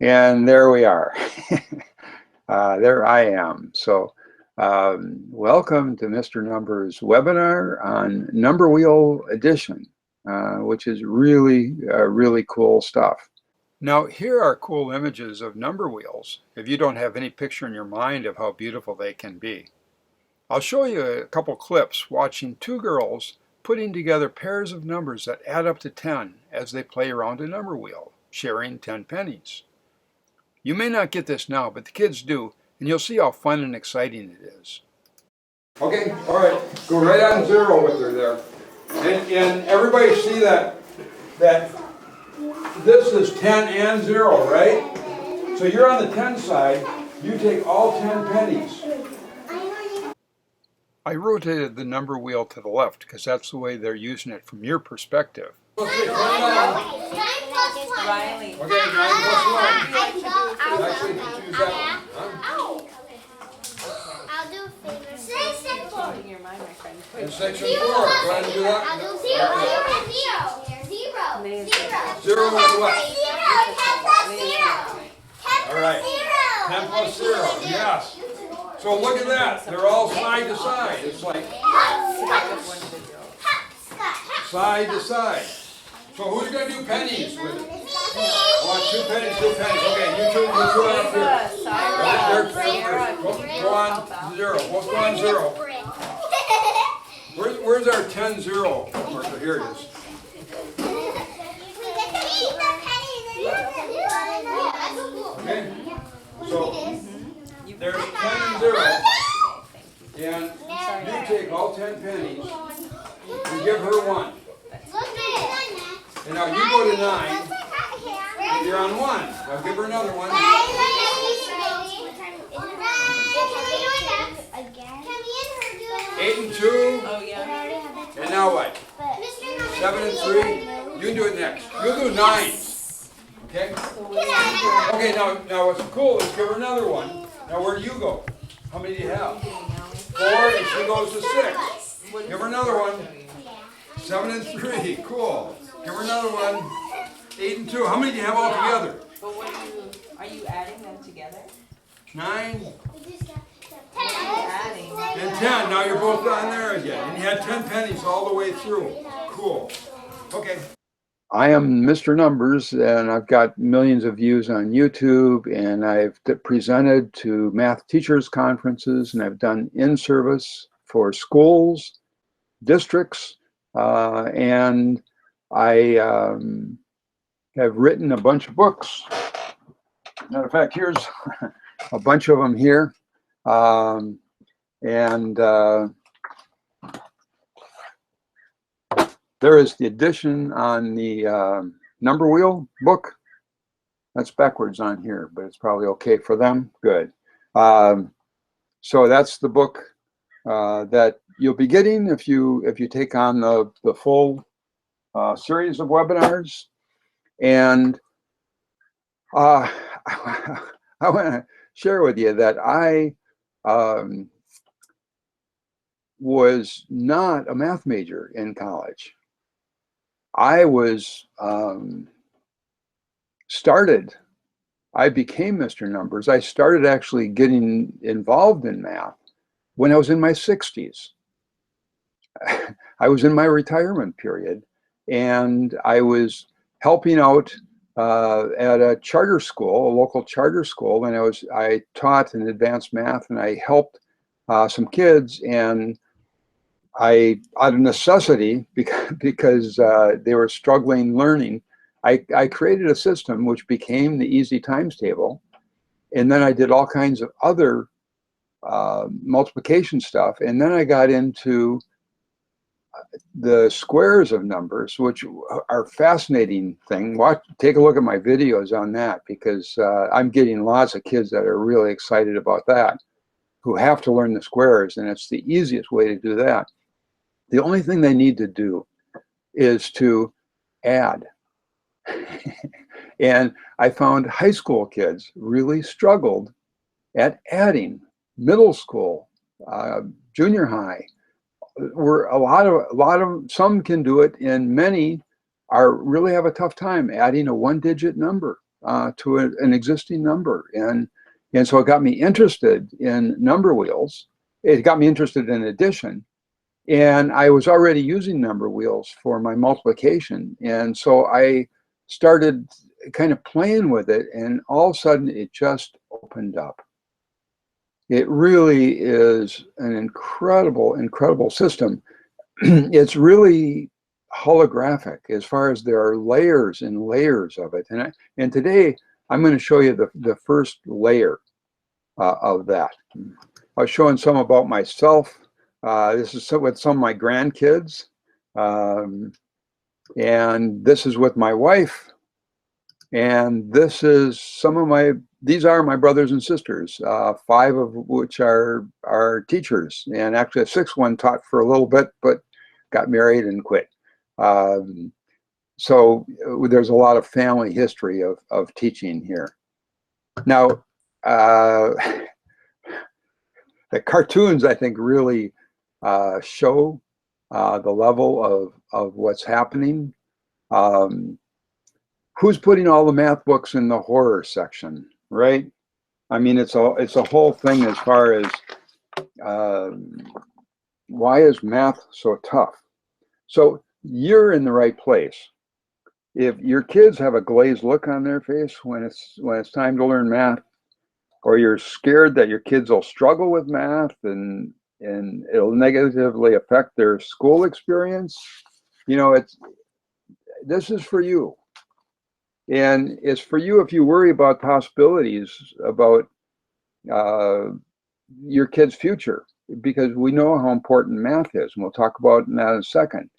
And there we are. There I am. So welcome to Mr. Numbers webinar on Number Wheel Edition, which is really, really cool stuff. Now, here are cool images of number wheels if you don't have any picture in your mind of how beautiful they can be. I'll show you a couple clips watching two girls putting together pairs of numbers that add up to 10 as they play around a number wheel, sharing 10 pennies. You may not get this now, but the kids do, and you'll see how fun and exciting it is. Okay, all right, go right on 0 with her there. And everybody see that this is 10 and 0, right? So you're on the 10 side, you take all 10 pennies. I rotated the number wheel to the left because that's the way they're using it from your perspective. Riley. Okay, 9 plus 1. Actually, choose that one. I'll do favor. 6 and 4. And 6 and 4. Go ahead and do that. I'll do 0. 0 and what? 10 All right. 10 plus 0. Yes. So look at that. They're all side to side. It's like side to side. So who's going to do pennies with it? Oh, 2 pennies, 2 pennies. Okay, you two up here. Go on 0. Let's go on 0. Where's our 10-0 marker? Here it is. Okay. So there's 10 and 0. And you take all 10 pennies and give her 1. And now you go to 9. And you're on 1. Now give her another 1. 8 and 2. Oh, yeah. And now what? 7 and 3. You can do it next. You'll do 9s. Okay? Okay, now what's cool is give her another 1. Now where do you go? How many do you have? 4, and she goes to 6. Give her another 1. 7 and 3. Cool. Give her another 1. 8 and 2. How many do you have all together? But what are you adding them together? 9 Adding. and 10. Now you're both on there again. And you had 10 pennies all the way through. Cool. Okay. I am Mr. Numbers, and I've got millions of views on YouTube, and I've presented to math teachers conferences, and I've done in-service for schools, districts, and I have written a bunch of books. Matter of fact, here's a bunch of them here. There is the edition on the number wheel book. That's backwards on here, but it's probably okay for them. Good. So that's the book that you'll be getting if you take on the full series of webinars. And I want to share with you that I was not a math major in college. I was I became Mr. Numbers. I started actually getting involved in math when I was in my 60s. I was in my retirement period, and I was helping out at a charter school, a local charter school, and I taught in advanced math, and I helped some kids, and out of necessity, because they were struggling learning, I created a system which became the easy times table, and then I did all kinds of other multiplication stuff, and then I got into the squares of numbers, which are a fascinating thing. Take a look at my videos on that, because I'm getting lots of kids that are really excited about that, who have to learn the squares, and it's the easiest way to do that. The only thing they need to do is to add. And I found high school kids really struggled at adding. Middle school, junior high, some can do it in many really have a tough time adding a one-digit number to an existing number. And so it got me interested in number wheels. It got me interested in addition. And I was already using number wheels for my multiplication. And so I started kind of playing with it, and all of a sudden it just opened up. It really is an incredible, incredible system. It's really holographic as far as there are layers and layers of it. And today I'm going to show you the first layer of that. I was showing some about myself. This is with some of my grandkids. And this is with my wife. And this is these are my brothers and sisters, 5 of which are teachers. And actually a 6th one taught for a little bit, but got married and quit. So there's a lot of family history of teaching here. Now, the cartoons, I think, really show the level of what's happening. Who's putting all the math books in the horror section, right? I mean, it's a whole thing as far as why is math so tough? So you're in the right place. If your kids have a glazed look on their face when it's time to learn math, or you're scared that your kids will struggle with math and it'll negatively affect their school experience, this is for you. And it's for you if you worry about possibilities about your kid's future, because we know how important math is, and we'll talk about that in a second.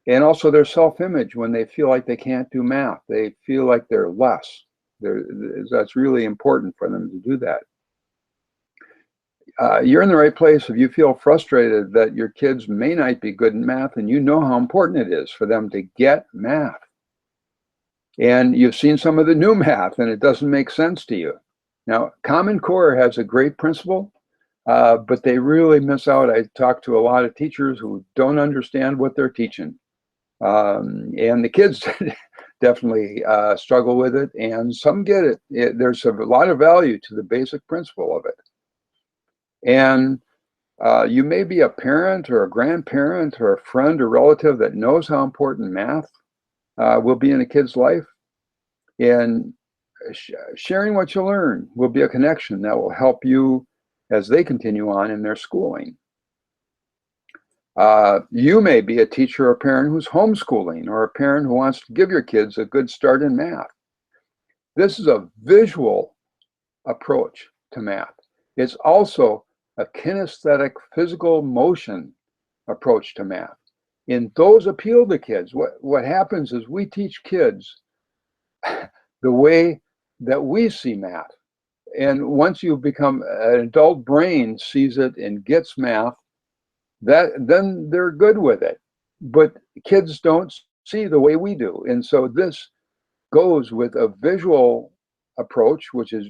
And also their self-image when they feel like they can't do math. They feel like they're less. That's really important for them to do that. You're in the right place if you feel frustrated that your kids may not be good in math, and you know how important it is for them to get math. And you've seen some of the new math, and it doesn't make sense to you. Now, Common Core has a great principle, but they really miss out. I talk to a lot of teachers who don't understand what they're teaching. And the kids definitely struggle with it, and some get it. There's a lot of value to the basic principle of it. And you may be a parent or a grandparent or a friend or relative that knows how important math will be in a kid's life. And sharing what you learn will be a connection that will help you as they continue on in their schooling. You may be a teacher or parent who's homeschooling, or a parent who wants to give your kids a good start in math. This is a visual approach to math. It's also a kinesthetic, physical motion approach to math. And those appeal to kids. What happens is we teach kids the way that we see math. And once you become an adult brain sees it and gets math, then they're good with it. But kids don't see the way we do. And so this goes with a visual approach, which is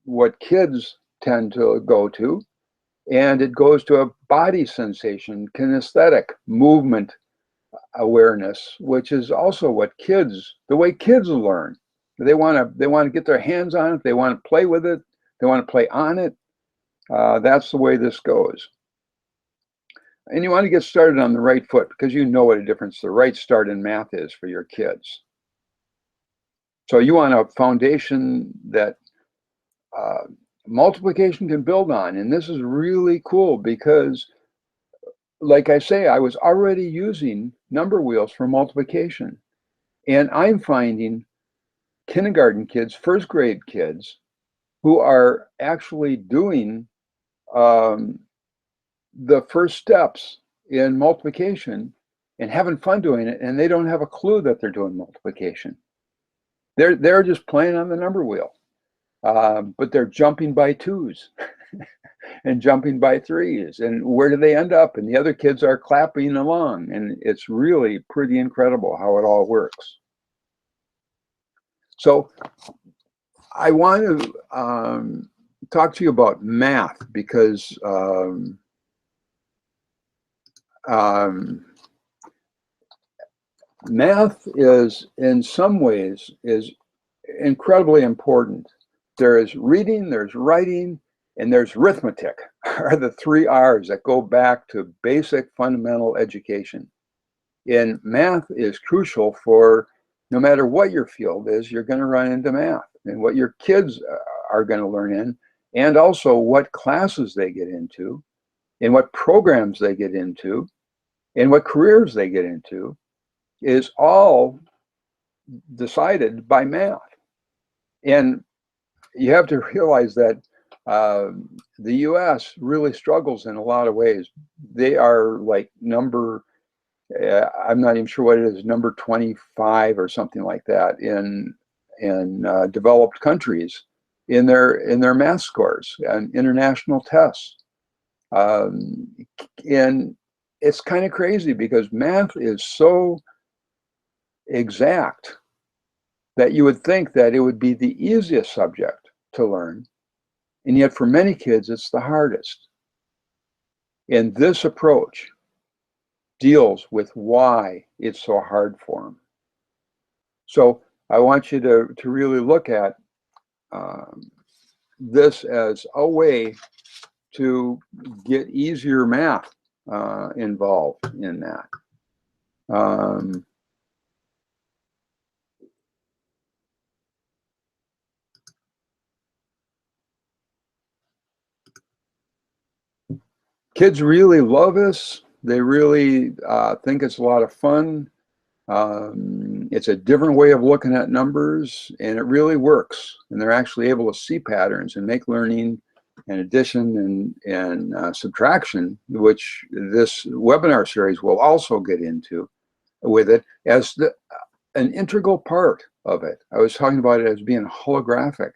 what kids tend to go to. And it goes to a body sensation, kinesthetic movement awareness, which is also the way kids learn. They want to get their hands on it. They want to play with it. They want to play on it. That's the way this goes. And you want to get started on the right foot, because you know what a difference the right start in math is for your kids. So you want a foundation that multiplication can build on. And this is really cool because, like I say, I was already using number wheels for multiplication. And I'm finding kindergarten kids, 1st grade kids, who are actually doing the first steps in multiplication and having fun doing it, and they don't have a clue that they're doing multiplication. They're just playing on the number wheel, but they're jumping by 2s and jumping by 3s, and where do they end up? And the other kids are clapping along, and it's really pretty incredible how it all works. So I want to talk to you about math because Math is, in some ways, is incredibly important. There is reading, there's writing, and there's arithmetic, are the three R's that go back to basic fundamental education. And math is crucial for no matter what your field is, you're going to run into math and what your kids are going to learn in, and also what classes they get into, and what programs they get into, and what careers they get into is all decided by math. And you have to realize that the US really struggles in a lot of ways. They are like number, I'm not even sure what it is, number 25 or something like that in developed countries in their math scores and international tests. And it's kind of crazy because math is so exact that you would think that it would be the easiest subject to learn. And yet for many kids, it's the hardest. And this approach deals with why it's so hard for them. So I want you to really look at this as a way to get easier math involved in that. Kids really love this. They really think it's a lot of fun. It's a different way of looking at numbers, and it really works. And they're actually able to see patterns and make learning and addition and subtraction, which this webinar series will also get into with it as an integral part of it. I was talking about it as being holographic.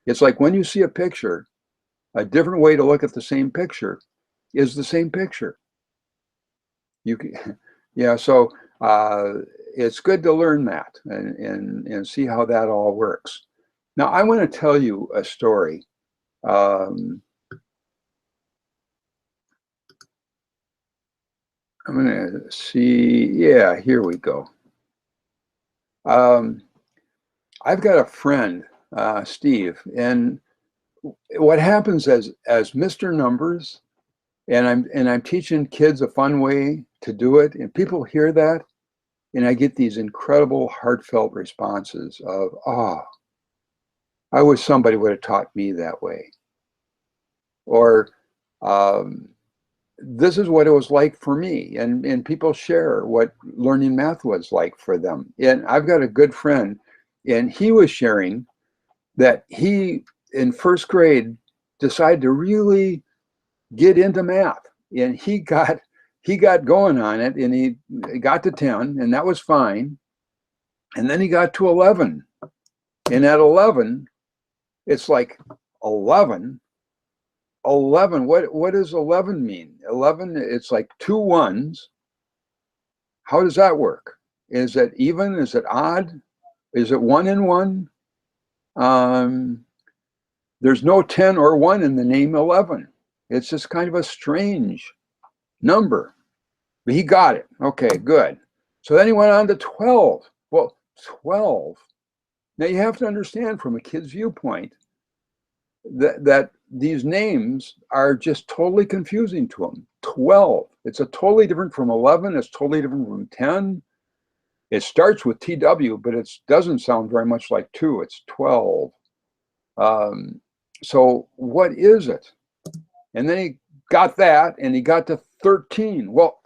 It's like when you see a picture, a different way to look at the same picture is the same picture. You can, yeah, so it's good to learn that and see how that all works. Now, I want to tell you a story. I'm going to see, yeah, here we go. I've got a friend, Steve, and what happens as MisterNumbers, and I'm teaching kids a fun way to do it, and people hear that, and I get these incredible heartfelt responses of, oh, I wish somebody would have taught me that way. Or this is what it was like for me. And people share what learning math was like for them. And I've got a good friend, and he was sharing that he, in first grade, decided to really get into math. And he got going on it, and he got to 10, and that was fine. And then he got to 11. And at 11, it's like 11. What does 11 mean? 11, it's like two ones. How does that work? Is it even? Is it odd? Is it 1 and 1? There's no 10 or 1 in the name 11. It's just kind of a strange number. But he got it. Okay, good. So then he went on to 12. Well, 12. Now you have to understand from a kid's viewpoint that these names are just totally confusing to them. 12. It's a totally different from 11. It's totally different from 10. It starts with TW, but it doesn't sound very much like 2. It's 12. So what is it? And then he got that, and he got to 13. Well,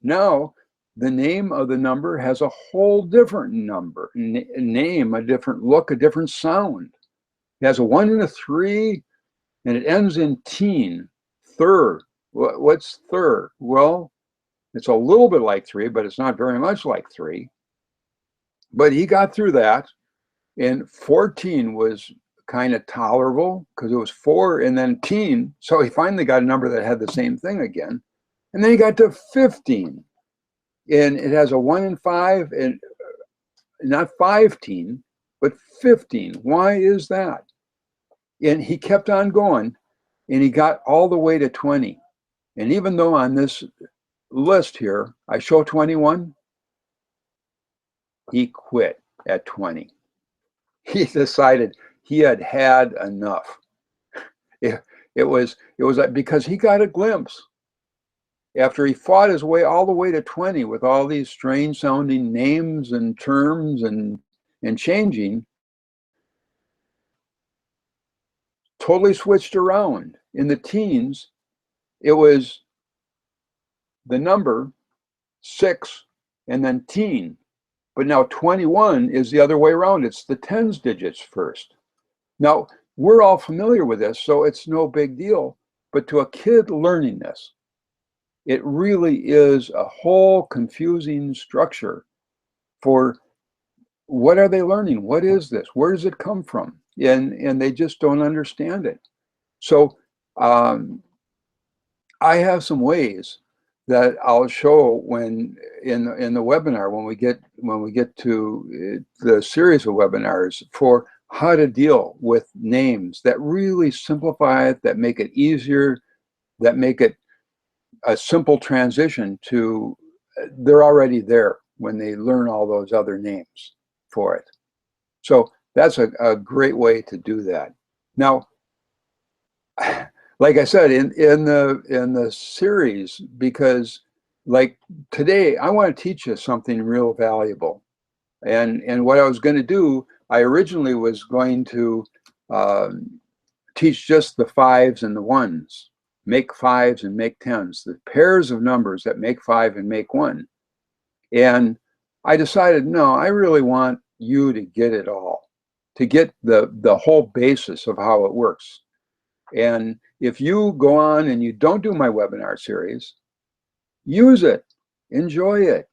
now the name of the number has a whole different number, name, a different look, a different sound. It has a 1 and a 3, and it ends in teen, third. What's third? Well, it's a little bit like 3, but it's not very much like 3. But he got through that, and 14 was kind of tolerable because it was 4 and then teen. So he finally got a number that had the same thing again. And then he got to 15, and it has a 1 and 5, and not 15, but 15. Why is that? And he kept on going, and he got all the way to 20. And even though on this list here, I show 21, he quit at 20. He decided he had had enough. It was like, because he got a glimpse after he fought his way all the way to 20 with all these strange sounding names and terms and changing, totally switched around. In the teens, it was the number 6 and then teen. But now 21 is the other way around. It's the tens digits first. Now, we're all familiar with this, so it's no big deal. But to a kid learning this, it really is a whole confusing structure for what are they learning? What is this? Where does it come from? And they just don't understand it. So I have some ways that I'll show when in the webinar, when we get to the series of webinars, for how to deal with names that really simplify it, that make it easier, that make it a simple transition to they're already there when they learn all those other names for it. So that's a great way to do that. Now, like I said, in the series, because like today, I want to teach you something real valuable. And what I was going to do, I originally was going to teach just the 5s and the 1s, make 5s and make 10s, the pairs of numbers that make 5 and make 1. And I decided, no, I really want you to get it all, to get the whole basis of how it works. And if you go on and you don't do my webinar series, use it, enjoy it,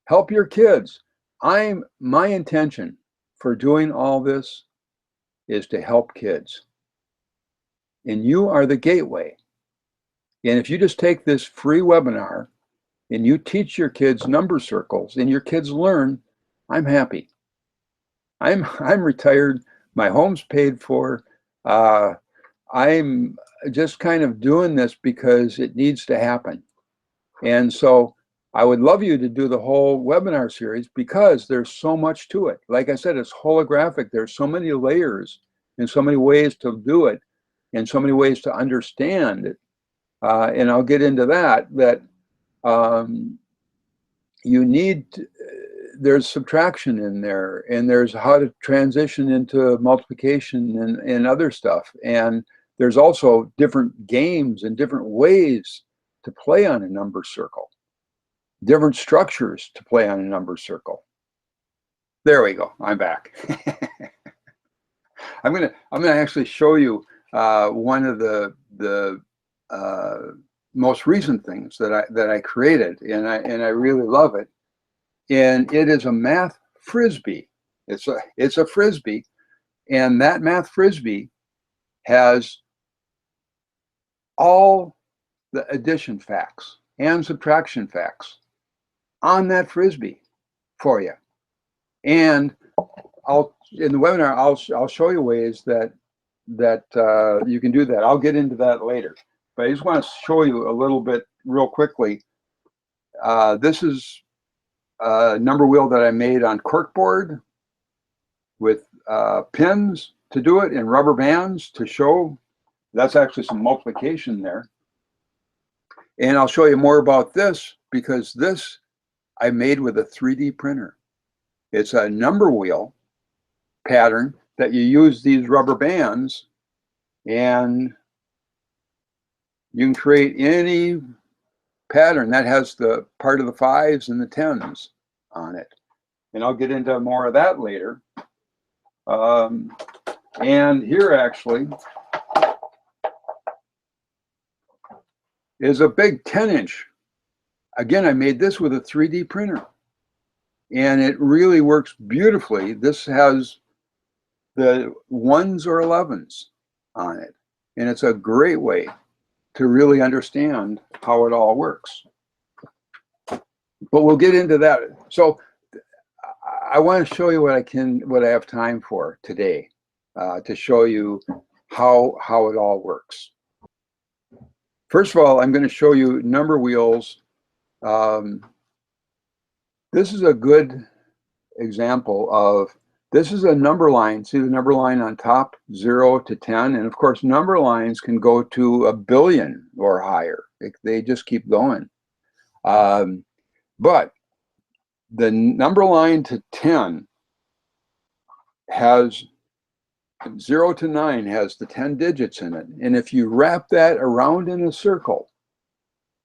help your kids. My intention for doing all this is to help kids. And you are the gateway. And if you just take this free webinar and you teach your kids number circles and your kids learn, I'm happy. I'm retired. My home's paid for. I'm just kind of doing this because it needs to happen. And so I would love you to do the whole webinar series because there's so much to it. Like I said, it's holographic. There's so many layers and so many ways to do it and so many ways to understand it. And I'll get into that you need, there's subtraction in there, and there's how to transition into multiplication and other stuff. And there's also different games and different ways to play on a number circle, different structures to play on a number circle. There we go, I'm back. I'm gonna actually show you one of the most recent things that I created, and I really love it. And it is a math Frisbee. It's a Frisbee, and that math Frisbee has all the addition facts and subtraction facts on that Frisbee for you. And in the webinar I'll show you ways that you can do that. I'll get into that later, but I just want to show you a little bit real quickly. This is a number wheel that I made on corkboard with pins to do it and rubber bands to show. That's actually some multiplication there. And I'll show you more about this because this I made with a 3D printer. It's a number wheel pattern that you use these rubber bands, and you can create any pattern that has the part of the 5s and the 10s on it. And I'll get into more of that later. And here actually is a big 10-inch. Again, I made this with a 3D printer, and it really works beautifully. This has the 1s or 11s on it, and it's a great way to really understand how it all works. But we'll get into that. So I want to show you what I have time for today, to show you how it all works. First of all, I'm going to show you number wheels. This is a good example of, this is a number line. See the number line on top, 0 to 10? And of course, number lines can go to 1 billion or higher. They just keep going. But the number line to 10 has 0 to 9 has the 10 digits in it. And if you wrap that around in a circle,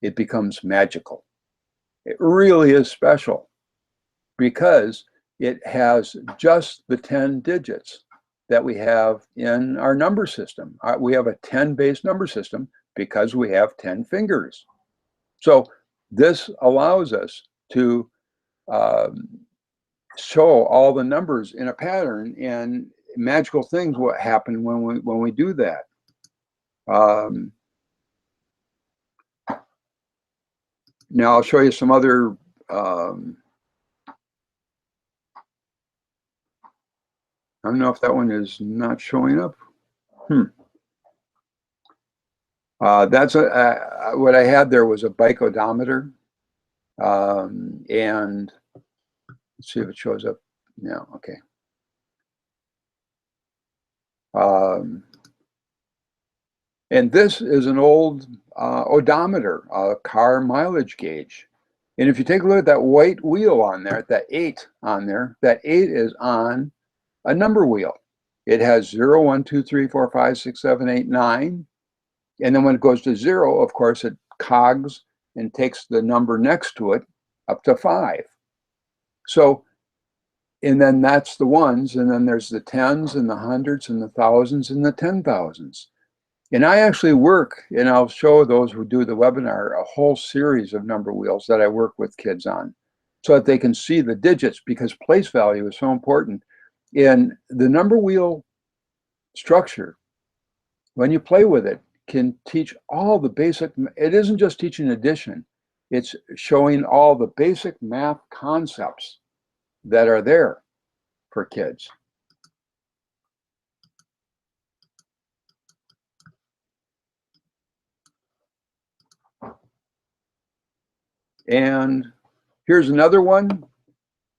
it becomes magical. It really is special because it has just the 10 digits that we have in our number system. We have a 10-based number system because we have 10 fingers. So this allows us to show all the numbers in a pattern, and magical things will happen when we do that. Now I'll show you some other I don't know if that one is not showing up. That's what I had there was a bike odometer, and let's see if it shows up now. Okay. And this is an old odometer, a car mileage gauge. And if you take a look at that white wheel on there, that 8 on there, that 8 is on a number wheel. It has 0, 1, 2, 3, 4, 5, 6, 7, 8, 9. And then when it goes to 0, of course, it cogs and takes the number next to it up to 5. So, and then that's the ones, and then there's the tens and the hundreds and the thousands and the 10,000s. And I actually work, and I'll show those who do the webinar, a whole series of number wheels that I work with kids on so that they can see the digits, because place value is so important. In the number wheel structure, when you play with it, can teach all the basic, it isn't just teaching addition, it's showing all the basic math concepts that are there for kids. And here's another one.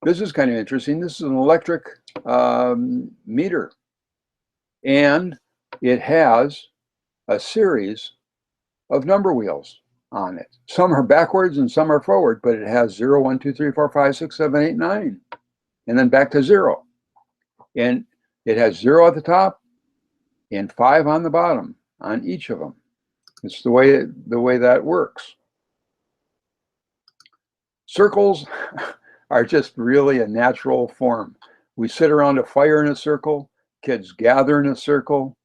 This is kind of interesting. This is an electric meter, and it has a series of number wheels on it. Some are backwards and some are forward, but it has 0, 1, 2, 3, 4, 5, 6, 7, 8, 9, and then back to 0. And it has 0 at the top and 5 on the bottom on each of them. It's the way that works. Circles are just really a natural form. We sit around a fire in a circle, kids gather in a circle,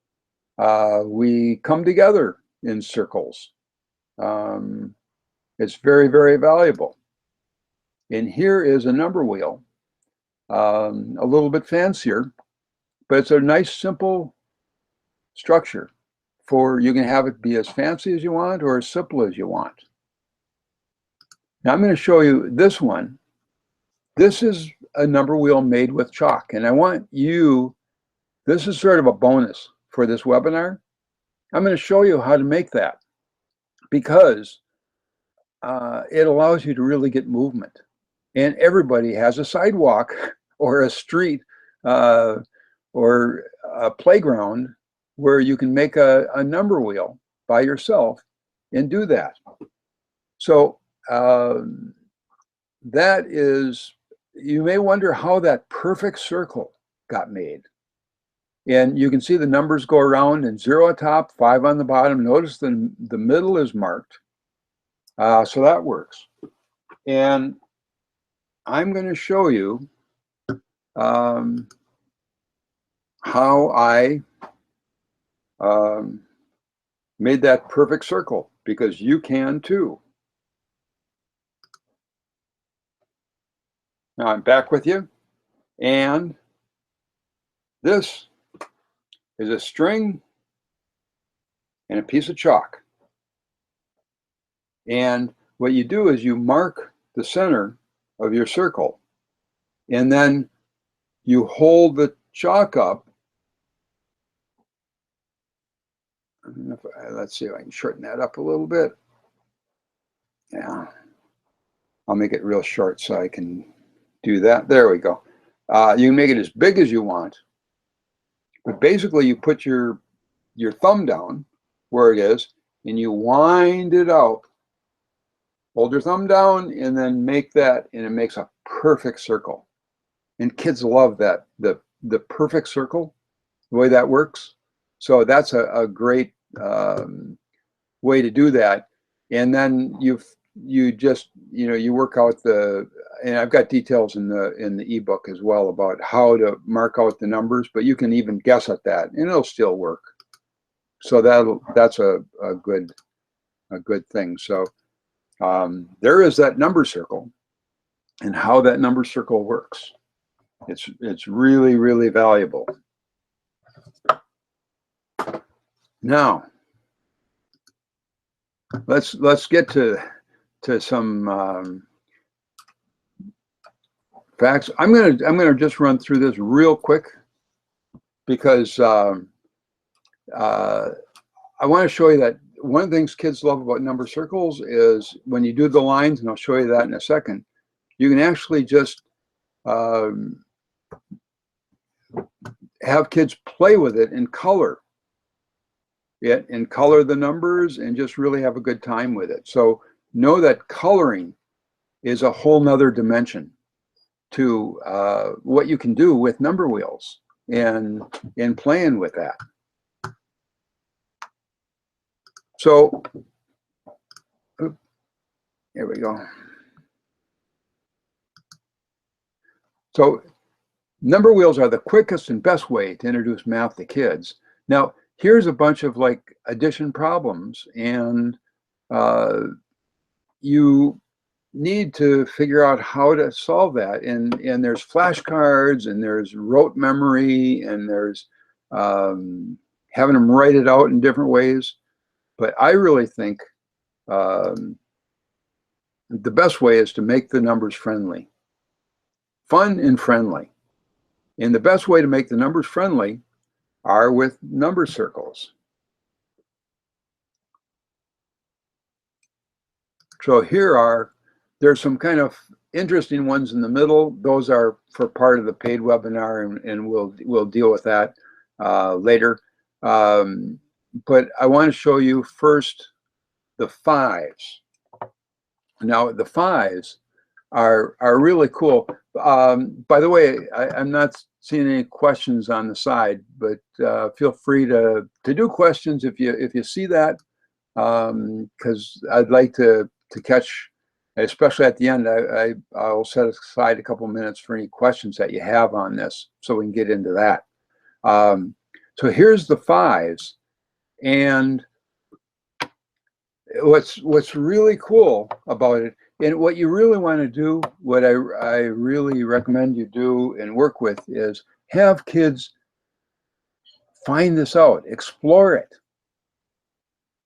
we come together in circles. It's very, very valuable. And here is a number wheel, a little bit fancier, but it's a nice, simple structure for, you can have it be as fancy as you want or as simple as you want. Now I'm going to show you this one. This is a number wheel made with chalk, and I want you, this is sort of a bonus for this webinar. I'm going to show you how to make that, because it allows you to really get movement. And everybody has a sidewalk or a street or a playground where you can make a number wheel by yourself and do that. So that is, you may wonder how that perfect circle got made. And you can see the numbers go around, and 0 at top, 5 on the bottom. Notice the middle is marked. So that works. And I'm going to show you how I made that perfect circle, because you can too. Now I'm back with you, and this is a string and a piece of chalk. And what you do is you mark the center of your circle, and then you hold the chalk up. Let's see if I can shorten that up a little bit. Yeah, I'll make it real short so I can do that. There we go. You can make it as big as you want, but basically you put your thumb down where it is, and you wind it out. Hold your thumb down, and then make that, and it makes a perfect circle. And kids love that, the perfect circle, the way that works. So that's a great way to do that. And then you just, you work out and I've got details in the ebook as well about how to mark out the numbers, but you can even guess at that and it'll still work. So that's a good thing. So there is that number circle and how that number circle works. It's really, really valuable. Now, let's get to some facts. I'm gonna just run through this real quick because I want to show you that one of the things kids love about number circles is when you do the lines, and I'll show you that in a second, you can actually just have kids play with it and color it and color the numbers and just really have a good time with it. So know that coloring is a whole nother dimension to what you can do with number wheels and playing with that. So here we go. So number wheels are the quickest and best way to introduce math to kids. Now, here's a bunch of like addition problems, and you need to figure out how to solve that. And there's flashcards, and there's rote memory, and there's having them write it out in different ways. But I really think the best way is to make the numbers friendly, fun and friendly. And the best way to make the numbers friendly are with number circles. So there's some kind of interesting ones in the middle. Those are for part of the paid webinar, and we'll deal with that later. But I want to show you first the fives. Now the fives are really cool. By the way, I'm not seeing any questions on the side, but feel free to do questions if you see that, because I'd like to catch, especially at the end. I'll set aside a couple minutes for any questions that you have on this, so we can get into that. So here's the fives, and what's really cool about it, and what you really want to do, what I really recommend you do and work with, is have kids find this out, explore it.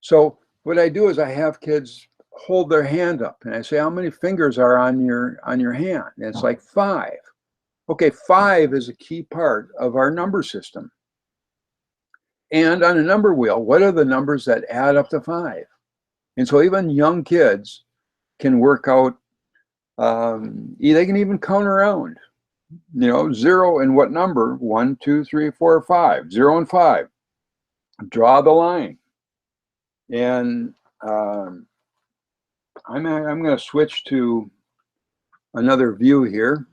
So what I do is I have kids hold their hand up, and I say, how many fingers are on your hand? And it's like 5. Okay, 5 is a key part of our number system. And on a number wheel, what are the numbers that add up to 5? And so even young kids can work out, they can even count around, 0 and what number, 1, 2, 3, 4, 5, 0 and 5. Draw the line. And I'm going to switch to another view here.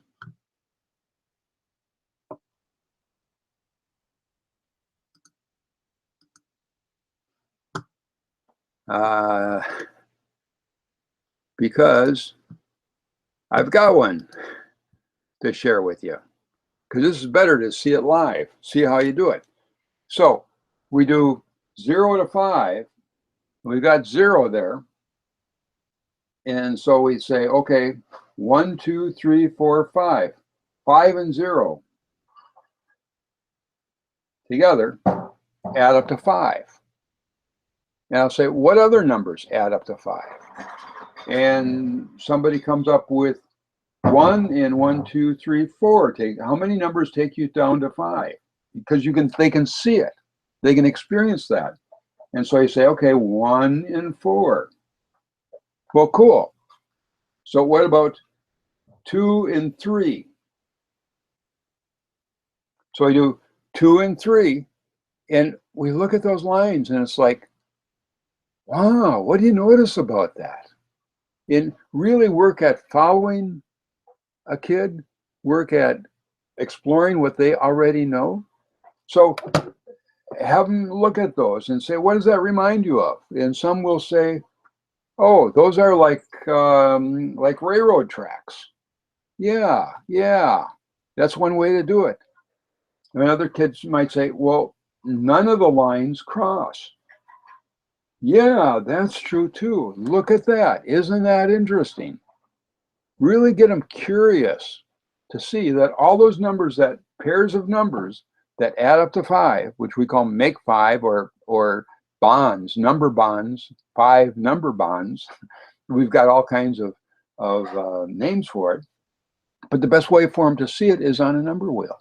Because I've got one to share with you, because this is better to see it live, see how you do it. So we do 0 to 5. We've got 0 there. And so we say, okay, 1, 2, 3, 4, 5. 5 and 0 together add up to 5. And I'll say, what other numbers add up to 5? And somebody comes up with 1 and 1, 2, 3, 4. How many numbers take you down to 5? Because they can see it. They can experience that. And so you say, okay, 1 and 4. Well, cool. So what about 2 and 3? So I do 2 and 3, and we look at those lines, and it's like, wow, what do you notice about that? And really work at following a kid, work at exploring what they already know. So have them look at those and say, what does that remind you of? And some will say, oh, those are like railroad tracks. Yeah, yeah, that's one way to do it. And other kids might say, well, none of the lines cross. Yeah, that's true too. Look at that. Isn't that interesting? Really get them curious to see that all those numbers, that pairs of numbers that add up to 5, which we call make 5 or bonds, number bonds, 5 number bonds. We've got all kinds of names for it. But the best way for them to see it is on a number wheel.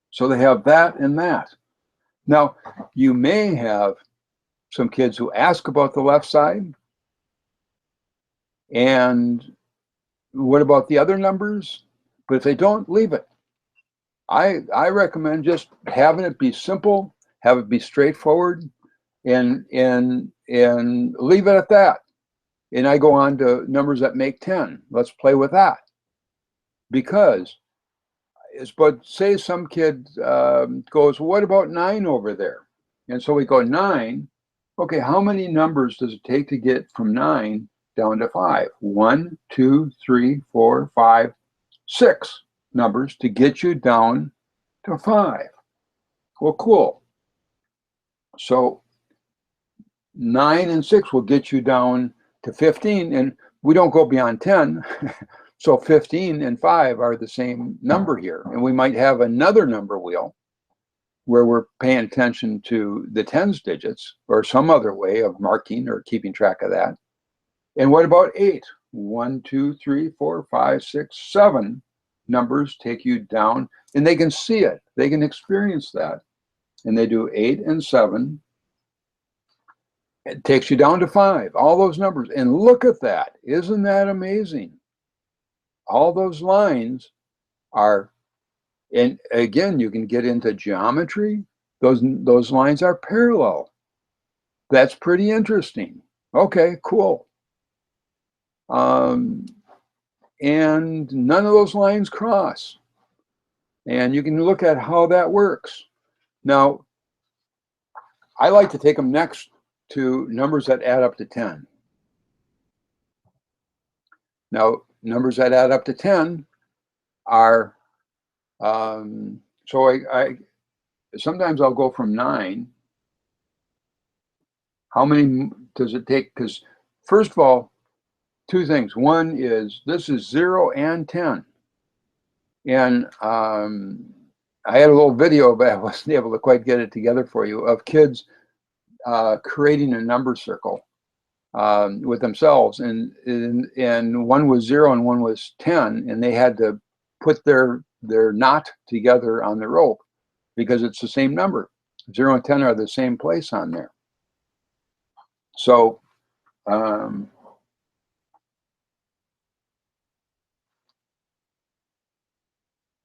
So they have that and that. Now, you may have some kids who ask about the left side. And what about the other numbers? But if they don't, leave it. I recommend just having it be simple, have it be straightforward, and leave it at that. And I go on to numbers that make 10. Let's play with that. Because, but say some kid goes, well, what about 9 over there? And so we go 9. Okay, how many numbers does it take to get from 9 down to 5? 1, 2, 3, 4, 5, 6 numbers to get you down to 5. Well, cool. So 9 and 6 will get you down to 15, and we don't go beyond 10. So 15 and 5 are the same number here. And we might have another number wheel where we're paying attention to the tens digits or some other way of marking or keeping track of that. And what about 8? 1, 2, 3, 4, 5, 6, 7 numbers take you down, and they can see it. They can experience that. And they do 8 and 7. It takes you down to 5, all those numbers. And look at that. Isn't that amazing? All those lines are, and again, you can get into geometry. Those lines are parallel. That's pretty interesting. Okay, cool. And none of those lines cross. And you can look at how that works. Now, I like to take them next to numbers that add up to 10. Now, numbers that add up to 10 are, so I sometimes I'll go from 9. How many does it take? Because first of all, 2 things. One is this is 0 and 10. And I had a little video, but I wasn't able to quite get it together for you, of kids creating a number circle with themselves. And one was 0 and one was 10. And they had to put their knot together on the rope because it's the same number. 0 and 10 are the same place on there. So,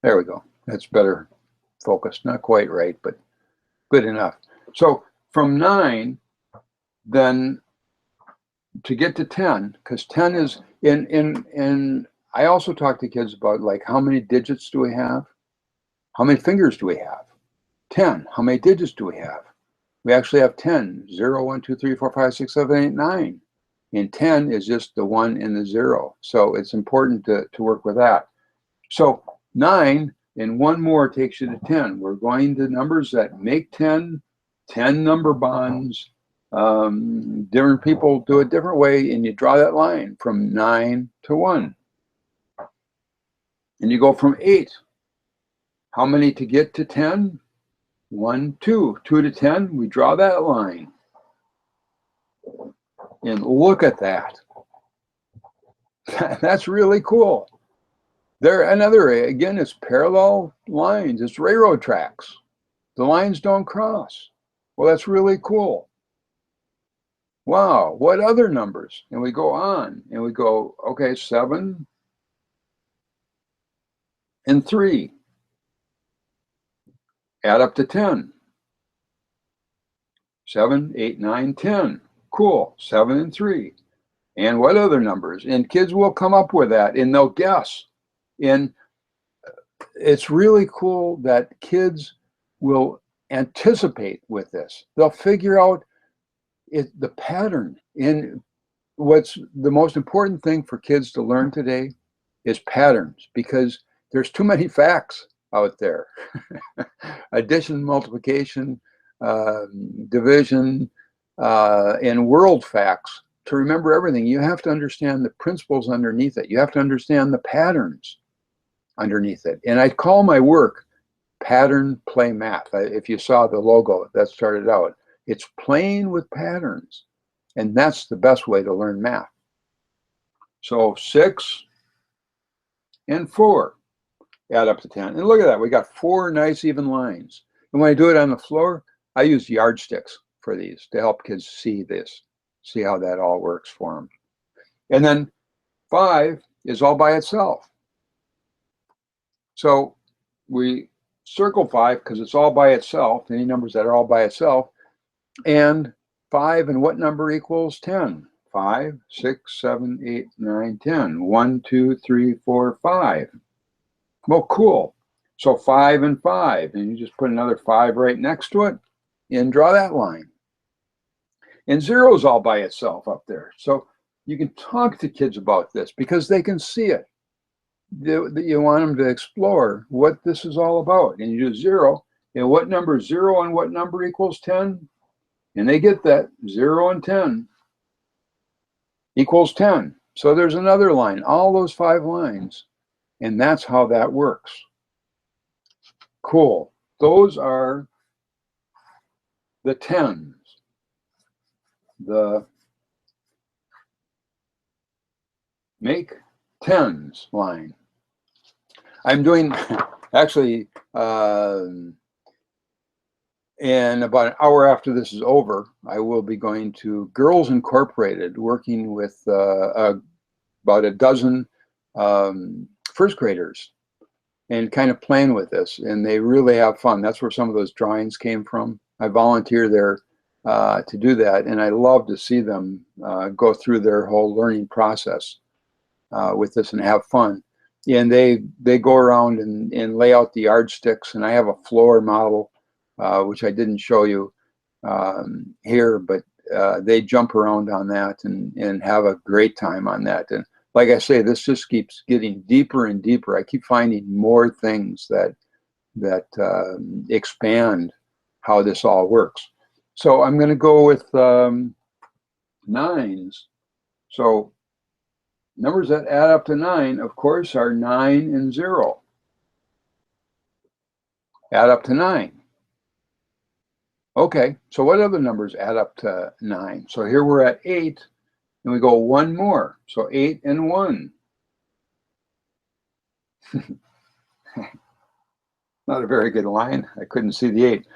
there we go. That's better focused. Not quite right, but good enough. So from 9, then to get to 10, because 10 is in I also talk to kids about, like, how many digits do we have? How many fingers do we have? 10. How many digits do we have? We actually have 10. 0, 1, 2, 3, 4, 5, 6, 7, 8, 9. And 10 is just the 1 and the 0. So it's important to work with that. So 9 and 1 more takes you to 10. We're going to numbers that make 10, 10 number bonds. Different people do it different way, and you draw that line from 9 to 1. And you go from 8. How many to get to 10? 1, 2. 2 to 10, we draw that line. And look at that. That's really cool. There, another, again, it's parallel lines. It's railroad tracks. The lines don't cross. Well, that's really cool. Wow, what other numbers? And we go on, and we go, okay, 7 and 3. Add up to 10. 7, 8, 9, 10. Cool. 7 and 3. And what other numbers? And kids will come up with that, and they'll guess. And it's really cool that kids will anticipate with this. They'll figure out the pattern. And what's the most important thing for kids to learn today is patterns, because there's too many facts out there. Addition, multiplication, division, and world facts. To remember everything, you have to understand the principles underneath it. You have to understand the patterns underneath it. And I call my work Pattern Play Math. If you saw the logo that started out, it's playing with patterns. And that's the best way to learn math. So 6 and 4 add up to 10. And look at that, we got 4 nice even lines. And when I do it on the floor, I use yardsticks for these to help kids see this, see how that all works for them. And then 5 is all by itself. So we circle 5 because it's all by itself, any numbers that are all by itself. And 5 and what number equals 10? 5, 6, 7, 8, 9, 10. 1, 2, 3, 4, 5. Well, cool. So 5 and 5, and you just put another 5 right next to it and draw that line. And 0 is all by itself up there. So you can talk to kids about this because they can see it. You want them to explore what this is all about. And you do 0, and what number 0 and what number equals 10? And they get that 0 and 10 equals 10. So there's another line, all those 5 lines. And that's how that works. Cool. Those are the tens. The make tens line. I'm doing, actually, and about an hour after this is over, I will be going to Girls Incorporated, working with about a dozen first graders and kind of playing with this. And they really have fun. That's where some of those drawings came from. I volunteer there to do that. And I love to see them go through their whole learning process with this and have fun. And they go around and lay out the yardsticks. And I have a floor model, which I didn't show you here, but they jump around on that and have a great time on that. And like I say, this just keeps getting deeper and deeper. I keep finding more things that expand how this all works. So I'm going to go with nines. So numbers that add up to 9, of course, are 9 and 0. Add up to 9. Okay, so what other numbers add up to 9? So here we're at 8, and we go one more. So 8 and 1. Not a very good line. I couldn't see the 8.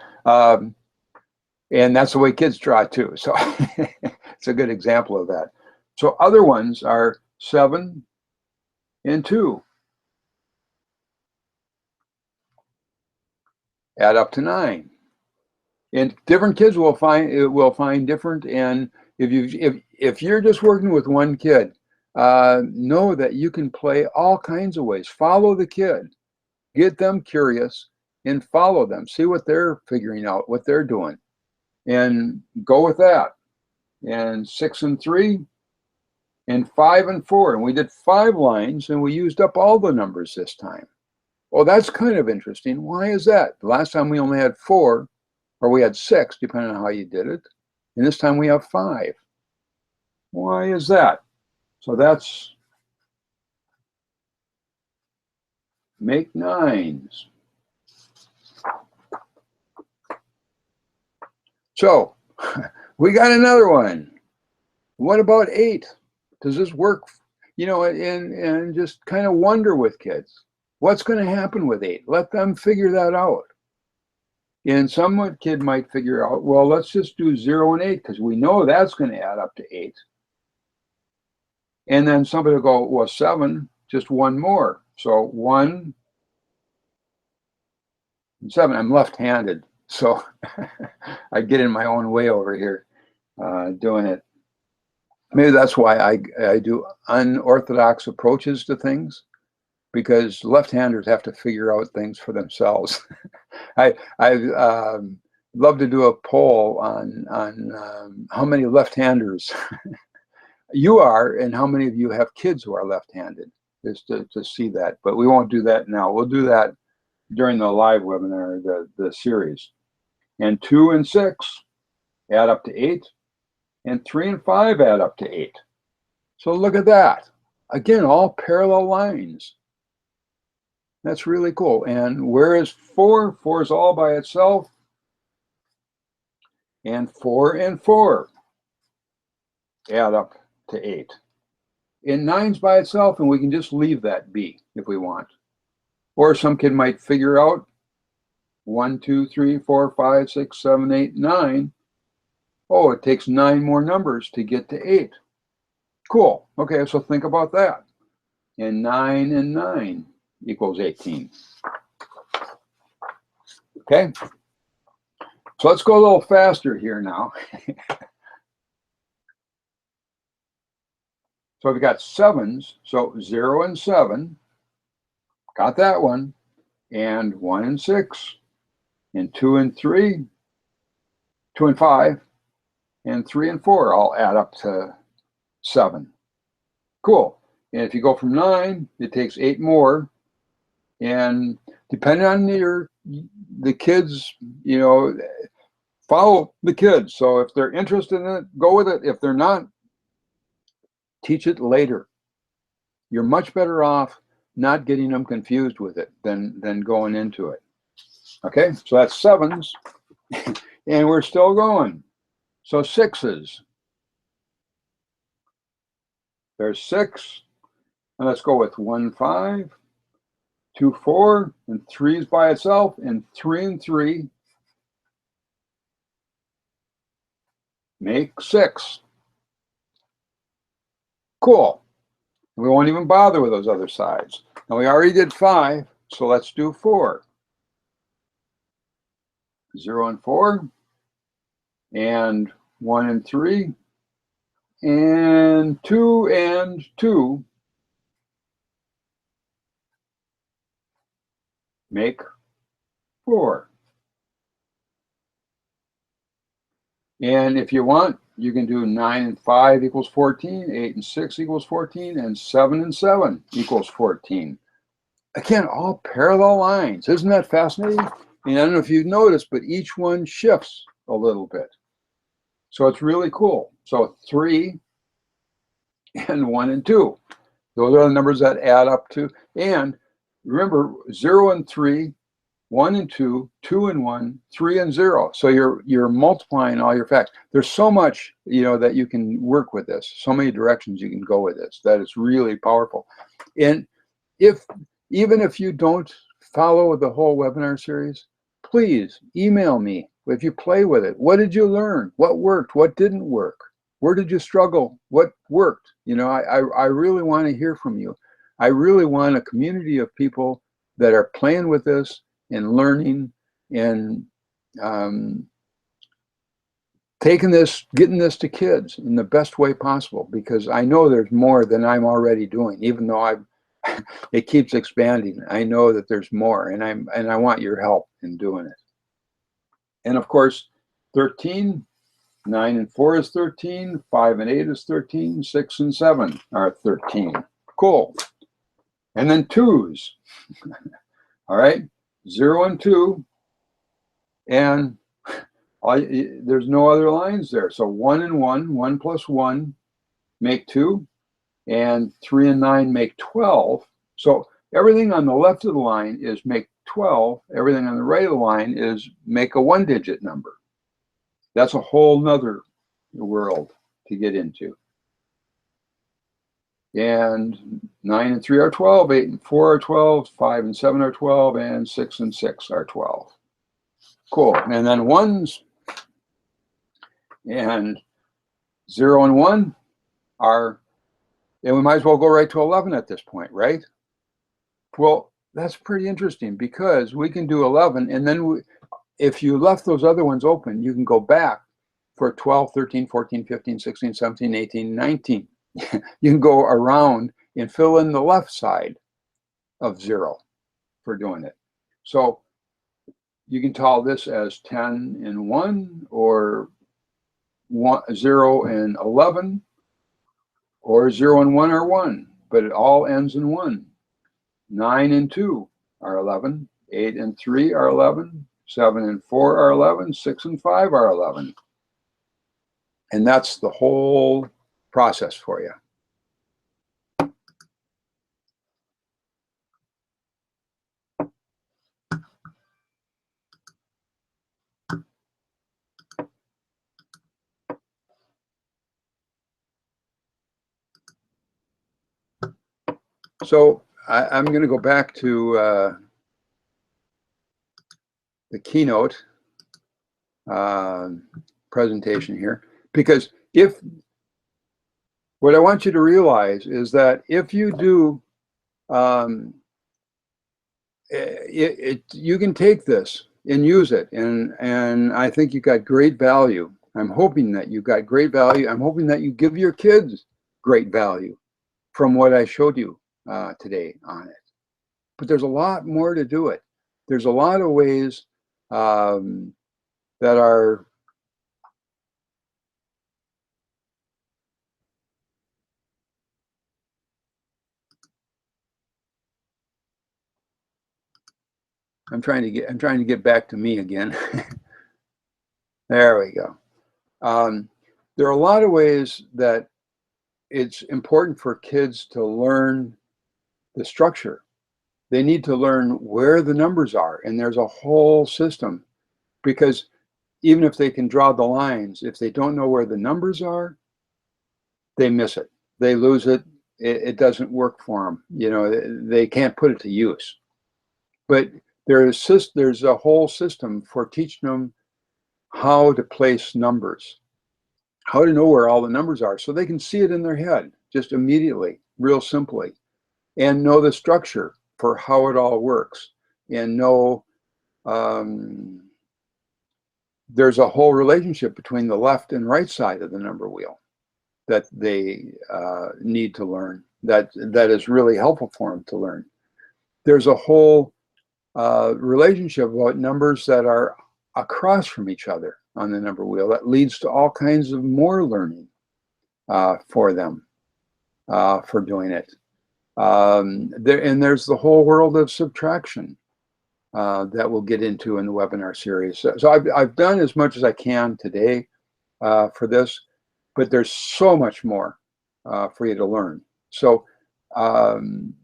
And that's the way kids draw too. So it's a good example of that. So other ones are 7 and 2. Add up to 9. And different kids will find different. And if you're just working with one kid, know that you can play all kinds of ways. Follow the kid, get them curious, and follow them. See what they're figuring out, what they're doing, and go with that. And 6 and 3, and 5 and 4. And we did 5 lines, and we used up all the numbers this time. Well, that's kind of interesting. Why is that? The last time we only had 4, or we had 6, depending on how you did it. And this time we have 5. Why is that? So that's make nines. So we got another one. What about 8? Does this work? You know, and just kind of wonder with kids, what's going to happen with 8? Let them figure that out. And some kid might figure out, well, let's just do 0 and 8 because we know that's going to add up to 8. And then somebody will go, well, 7, just one more. So 1, 7. I'm left-handed, so I get in my own way over here doing it. Maybe that's why I do unorthodox approaches to things, because left-handers have to figure out things for themselves. I love to do a poll on how many left-handers you are and how many of you have kids who are left-handed, just to see that. But we won't do that now. We'll do that during the live webinar, the series. And 2 and 6 add up to 8, and 3 and 5 add up to 8. So look at that. Again, all parallel lines. That's really cool. And where is 4? 4 is all by itself. And 4 and 4 add up to 8. And 9's by itself, and we can just leave that be if we want. Or some kid might figure out 1, 2, 3, 4, 5, 6, 7, 8, 9. Oh, it takes 9 more numbers to get to 8. Cool. Okay, so think about that. And 9 and 9 equals 18. Okay? So let's go a little faster here now. So we've got 7s, so 0 and 7, got that one, and 1 and 6, and 2 and 3, 2 and 5, and 3 and 4 all add up to 7. Cool. And if you go from 9, it takes 8 more, and depending on the kids, you know, follow the kids. So if they're interested in it, go with it. If they're not, teach it later. You're much better off not getting them confused with it than going into it. Okay, so that's 7s, and we're still going. So 6s. There's 6, and let's go with 1, 5, 2, 4, and 3 is by itself, and 3 and 3 make 6. Cool. We won't even bother with those other sides. Now we already did 5, so let's do 4. 0 and 4, and 1 and 3, and 2 and 2 make 4. And if you want, you can do 9 and 5 equals 14, 8 and 6 equals 14, and 7 and 7 equals 14. Again, all parallel lines. Isn't that fascinating? And I don't know if you've noticed, but each one shifts a little bit. So it's really cool. So 3 and 1 and 2. Those are the numbers that add up to. And remember, 0 and 3, 1 and 2, 2 and 1, 3 and 0. So you're multiplying all your facts. There's so much, you know, that you can work with this. So many directions you can go with this. That is really powerful. And even if you don't follow the whole webinar series, please email me if you play with it. What did you learn? What worked? What didn't work? Where did you struggle? What worked? You know, I really want to hear from you. I really want a community of people that are playing with this and learning and taking this, getting this to kids in the best way possible, because I know there's more than I'm already doing, even though it keeps expanding. I know that there's more, and I want your help in doing it. And of course, 13, 9 and 4 is 13, 5 and 8 is 13, 6 and 7 are 13. Cool. And then 2s. All right, 0 and 2, and there's no other lines there. So 1 and 1, 1 plus 1 make 2, and 3 and 9 make 12. So everything on the left of the line is make 12. Everything on the right of the line is make a 1-digit number. That's a whole nother world to get into. And 9 and 3 are 12, 8 and 4 are 12, 5 and 7 are 12, and 6 and 6 are 12. Cool. And then 1s and 0 and 1 are, and we might as well go right to 11 at this point, right? Well, that's pretty interesting, because we can do 11, and then if you left those other ones open, you can go back for 12, 13, 14, 15, 16, 17, 18, 19. You can go around and fill in the left side of 0 for doing it. So you can call this as 10 and 1, or 0 and 11, or 0 and 1 are 1, but it all ends in 1. 9 and 2 are 11. 8 and 3 are 11. 7 and 4 are 11. 6 and 5 are 11. And that's the whole process for you. So I'm going to go back to the keynote presentation here, because what I want you to realize is that if you do, you can take this and use it, and I think you got great value. I'm hoping that you got great value. I'm hoping that you give your kids great value from what I showed you today on it. But there's a lot more to do it. There's a lot of ways that are I'm trying to get back to me again. There we go. There are a lot of ways that it's important for kids to learn the structure. They need to learn where the numbers are, and there's a whole system, because even if they can draw the lines, if they don't know where the numbers are, they miss it. They lose it. It doesn't work for them. You know, they can't put it to use. But there's a whole system for teaching them how to place numbers, how to know where all the numbers are, so they can see it in their head just immediately, real simply, and know the structure for how it all works, and know there's a whole relationship between the left and right side of the number wheel that they need to learn, that is really helpful for them to learn. There's a whole relationship about numbers that are across from each other on the number wheel that leads to all kinds of more learning for them for doing it. And there's the whole world of subtraction that we'll get into in the webinar series. So I've done as much as I can today for this, but there's so much more for you to learn. So, and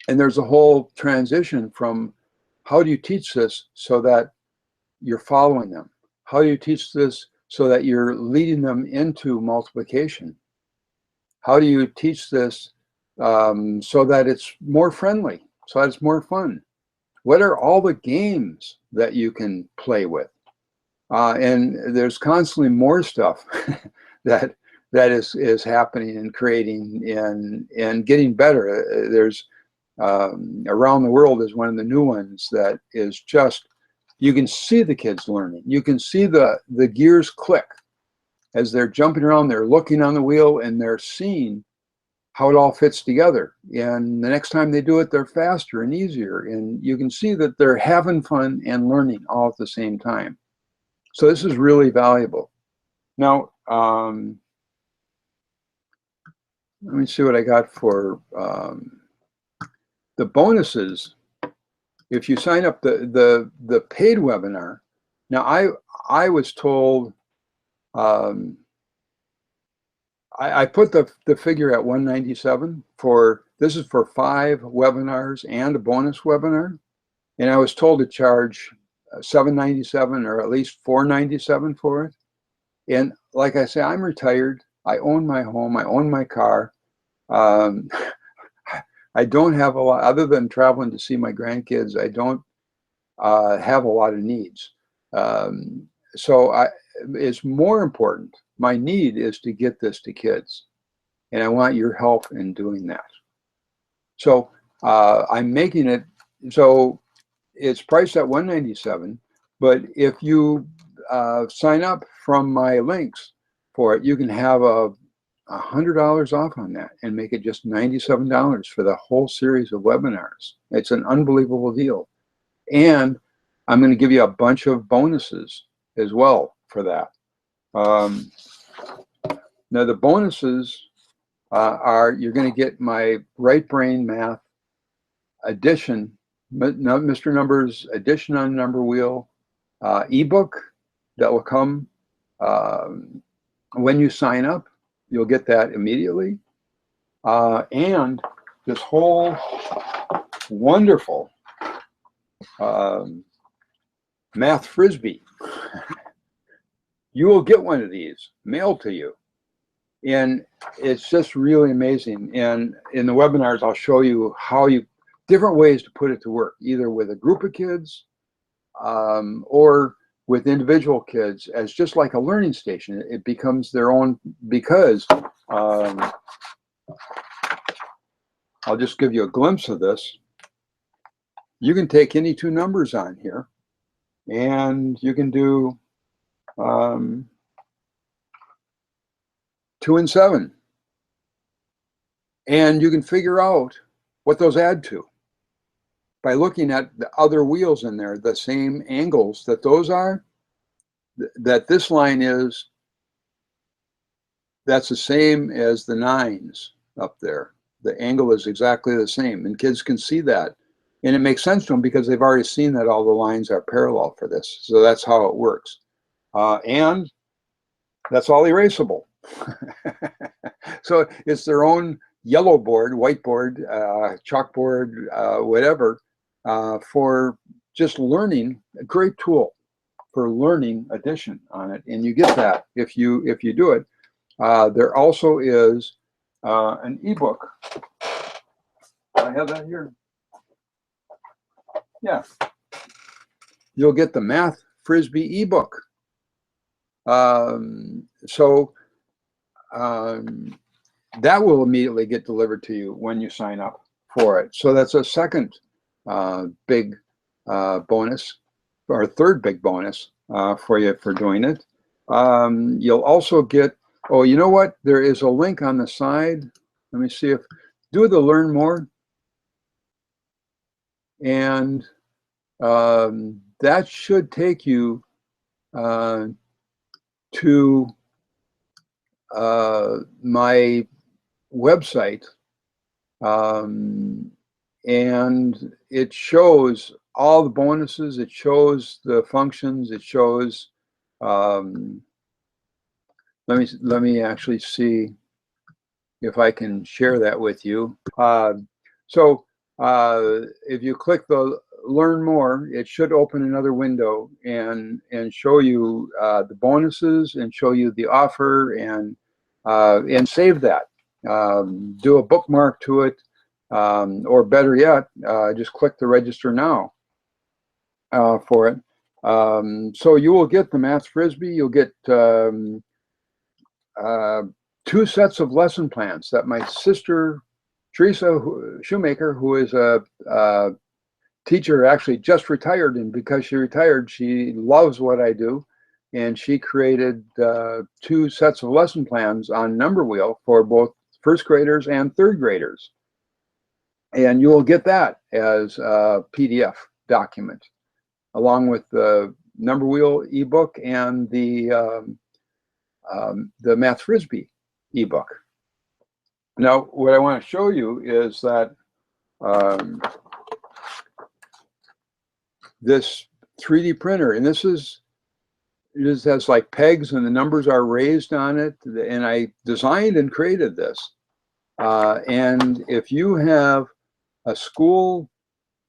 there's a whole transition from how do you teach this so that you're following them? How do you teach this so that you're leading them into multiplication? How do you teach this so that it's more friendly, so that it's more fun? What are all the games that you can play with? And there's constantly more stuff that is happening and creating and getting better. There's Around the World is one of the new ones that is just, you can see the kids learning. You can see the gears click as they're jumping around. They're looking on the wheel and they're seeing how it all fits together. And the next time they do it, they're faster and easier. And you can see that they're having fun and learning all at the same time. So this is really valuable. Now, let me see what I got for the bonuses. If you sign up the paid webinar, now I was told, I put the figure at 197 this is for 5 webinars and a bonus webinar, and I was told to charge $797 or at least $497 for it. And like I say, I'm retired. I own my home. I own my car. I don't have a lot, other than traveling to see my grandkids. I don't have a lot of needs. So it's more important. My need is to get this to kids, and I want your help in doing that. So I'm making it so it's priced at $197, but if you sign up from my links for it, you can have $100 off on that and make it just $97 for the whole series of webinars. It's an unbelievable deal. And I'm going to give you a bunch of bonuses as well for that. Now the bonuses are, you're going to get my Right Brain Math edition, MisterNumbers edition on number wheel ebook that will come when you sign up. You'll get that immediately. And this whole wonderful math Frisbee. You will get one of these mailed to you. And it's just really amazing. And in the webinars, I'll show you how different ways to put it to work, either with a group of kids or with individual kids, as just like a learning station. It becomes their own, because I'll just give you a glimpse of this. You can take any two numbers on here, and you can do 2 and 7. And you can figure out what those add to by looking at the other wheels in there, the same angles that those are, that this line is, that's the same as the 9s up there. The angle is exactly the same, and kids can see that. And it makes sense to them because they've already seen that all the lines are parallel for this. So that's how it works. And that's all erasable. So it's their own yellow board, whiteboard, chalkboard, whatever, for just learning. A great tool for learning addition on it, and you get that if you do it. There also is an ebook. I have that here. Yeah, you'll get the Math Frisbee ebook. That will immediately get delivered to you when you sign up for it. So that's a second big bonus, or third big bonus for you for doing it. You'll also get, oh, you know what? There is a link on the side. Let me see if, do the learn more. And that should take you to my website, and it shows all the bonuses, it shows the functions, it shows, let me actually see if I can share that with you. If you click the learn more, it should open another window and show you the bonuses and show you the offer, and save that. Do a bookmark to it, or better yet, just click the register now for it. So you will get the Math Frisbee. You'll get 2 sets of lesson plans that my sister Teresa Shoemaker, who is a teacher, actually just retired, and because she retired, she loves what I do, and she created 2 sets of lesson plans on number wheel for both first graders and third graders. And you will get that as a PDF document, along with the number wheel ebook and the Math Frisbee ebook. Now, what I want to show you is that this 3D printer, and this has like pegs, and the numbers are raised on it, and I designed and created this. And if you have a school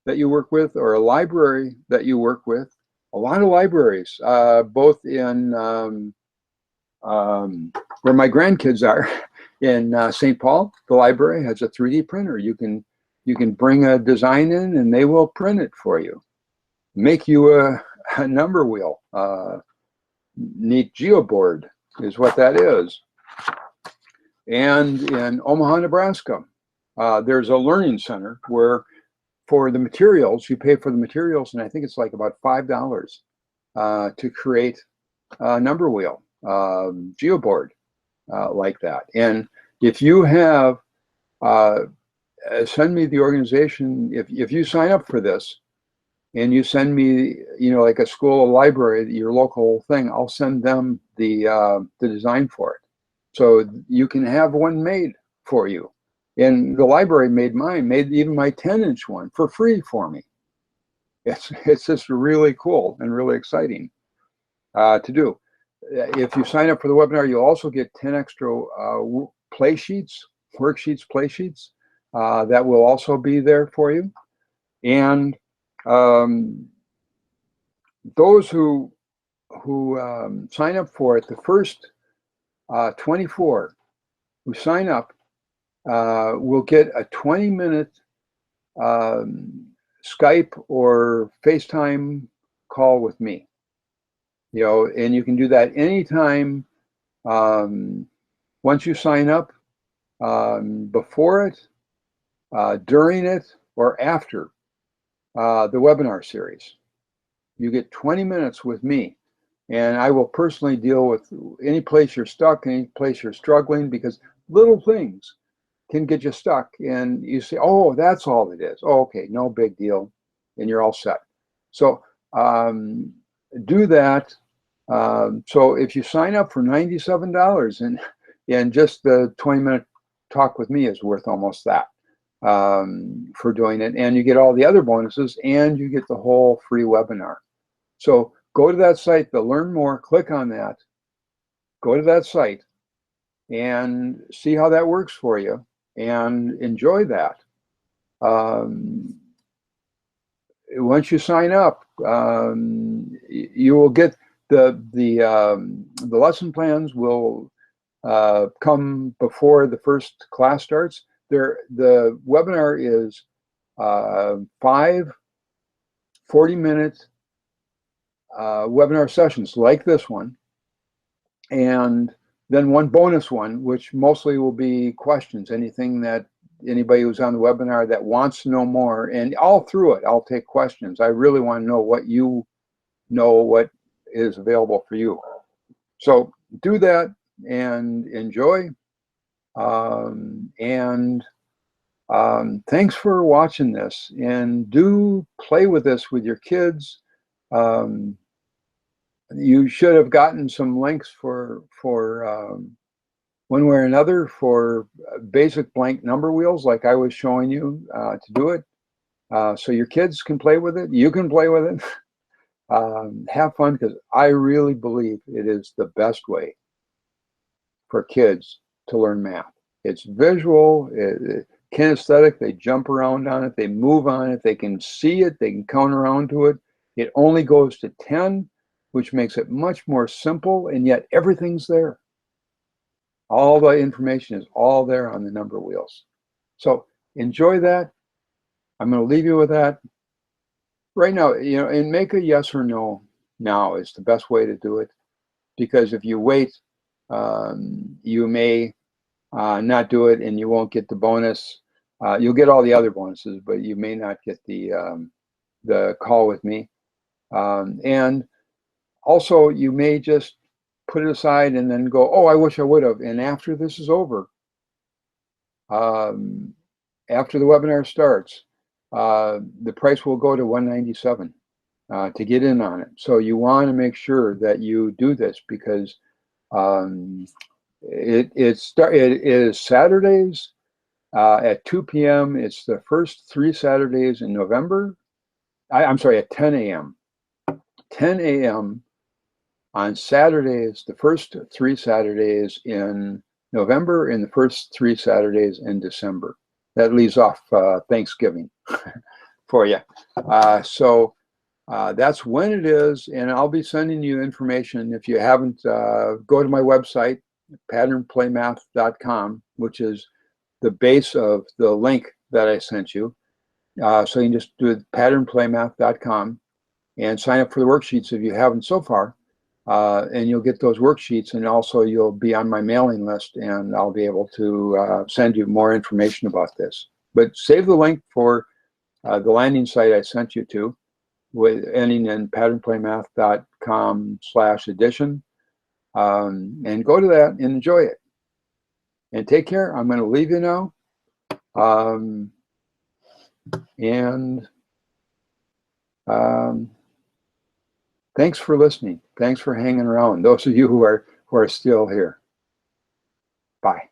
that you work with, or a library that you work with, a lot of libraries, both in where my grandkids are, in St. Paul, the library has a 3D printer. You can bring a design in, and they will print it for you, make you a number wheel. Neat geoboard is what that is. And in Omaha, Nebraska, there's a learning center where for the materials, you pay for the materials, and I think it's like about $5 to create a number wheel, geoboard like that. And if you have, send me the organization, if you sign up for this, and you send me, like a school or library, your local thing, I'll send them the design for it. So you can have one made for you. And the library made mine, made even my 10-inch one for free for me. It's just really cool and really exciting to do. If you sign up for the webinar, you'll also get 10 extra play sheets, worksheets, play sheets that will also be there for you. And those who sign up for it, the first 24 who sign up will get a 20-minute Skype or FaceTime call with me. And you can do that anytime once you sign up, before it, during it, or after the webinar series. You get 20 minutes with me, and I will personally deal with any place you're stuck, any place you're struggling, because little things can get you stuck, and you say, oh, that's all it is. Oh, okay, no big deal, and you're all set. So do that. So if you sign up for $97, and just the 20-minute talk with me is worth almost that for doing it, and you get all the other bonuses, and you get the whole free webinar. So go to that site to learn more, click on that, go to that site, and see how that works for you, and enjoy that. Once you sign up, you will get the lesson plans will come before the first class starts. The webinar is 5 40-minute webinar sessions like this one, and then one bonus one, which mostly will be questions, anything that anybody who's on the webinar that wants to know more. And all through it, I'll take questions. I really want to know what you know, what is available for you. So do that and enjoy. Thanks for watching this, and do play with this with your kids. You should have gotten some links for one way or another for basic blank number wheels like I was showing you to do it. So your kids can play with it, you can play with it. Have fun, because I really believe it is the best way for kids to learn math. It's visual, kinesthetic, they jump around on it, they move on it, they can see it, they can count around to it. It only goes to 10, which makes it much more simple, and yet everything's there. All the information is all there on the number wheels. So enjoy that. I'm going to leave you with that. Right now, and make a yes or no now is the best way to do it, because if you wait, you may not do it, and you won't get the bonus. You'll get all the other bonuses, but you may not get the call with me. And also, you may just put it aside and then go, oh, I wish I would have. And after this is over, after the webinar starts, the price will go to $197 to get in on it. So you want to make sure that you do this, because it is Saturdays at 2 p.m. It's the first 3 Saturdays in November. I'm sorry, at 10 a.m. 10 a.m. on Saturdays, the first 3 Saturdays in November and the first 3 Saturdays in December. That leaves off Thanksgiving for you. So that's when it is, and I'll be sending you information. If you haven't, go to my website, patternplaymath.com, which is the base of the link that I sent you. So you can just do patternplaymath.com and sign up for the worksheets if you haven't so far. And you'll get those worksheets, and also you'll be on my mailing list, and I'll be able to send you more information about this. But save the link for the landing site I sent you to, with ending in patternplaymath.com/edition, and go to that and enjoy it. And take care. I'm going to leave you now. And thanks for listening. Thanks for hanging around. Those of you who are still here. Bye.